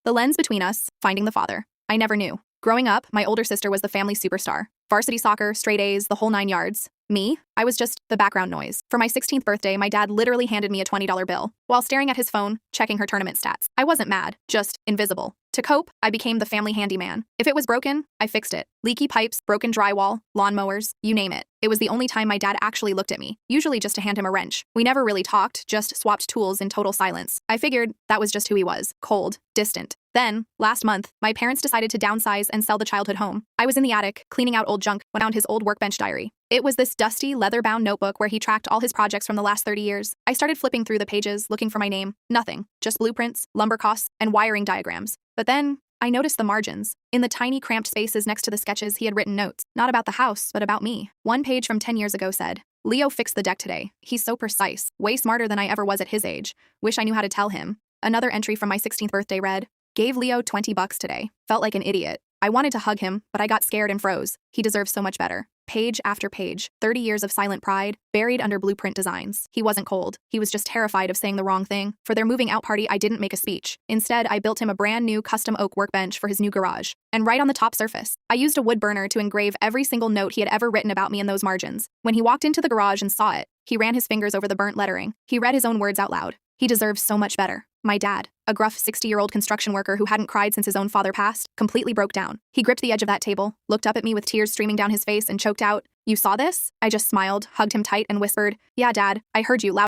The lens between us, finding the father. I never knew. Growing up, my older sister was the family superstar. Varsity soccer, straight A's, the whole 9 yards. Me? I was just the background noise. For my 16th birthday, my dad literally handed me a $20 bill while staring at his phone, checking her tournament stats. I wasn't mad, just invisible. To cope, I became the family handyman. If it was broken, I fixed it. Leaky pipes, broken drywall, lawnmowers, you name it. It was the only time my dad actually looked at me, usually just to hand him a wrench. We never really talked, just swapped tools in total silence. I figured that was just who he was, cold, distant. Then, last month, my parents decided to downsize and sell the childhood home. I was in the attic, cleaning out old junk, when I found his old workbench diary. It was this dusty, leather-bound notebook where he tracked all his projects from the last 30 years. I started flipping through the pages, looking for my name. Nothing. Just blueprints, lumber costs, and wiring diagrams. But then, I noticed the margins. In the tiny, cramped spaces next to the sketches, he had written notes. Not about the house, but about me. One page from 10 years ago said, "Leo fixed the deck today. He's so precise. Way smarter than I ever was at his age. Wish I knew how to tell him." Another entry from my 16th birthday read, "Gave Leo $20 today. Felt like an idiot. I wanted to hug him, but I got scared and froze. He deserves so much better." Page after page, 30 years of silent pride, buried under blueprint designs. He wasn't cold. He was just terrified of saying the wrong thing. For their moving out party, I didn't make a speech. Instead, I built him a brand new custom oak workbench for his new garage. And right on the top surface, I used a wood burner to engrave every single note he had ever written about me in those margins. When he walked into the garage and saw it, he ran his fingers over the burnt lettering. He read his own words out loud. He deserves so much better. My dad, a gruff 60-year-old construction worker who hadn't cried since his own father passed, completely broke down. He gripped the edge of that table, looked up at me with tears streaming down his face, and choked out, "You saw this?" I just smiled, hugged him tight, and whispered, "Yeah, Dad, I heard you loud."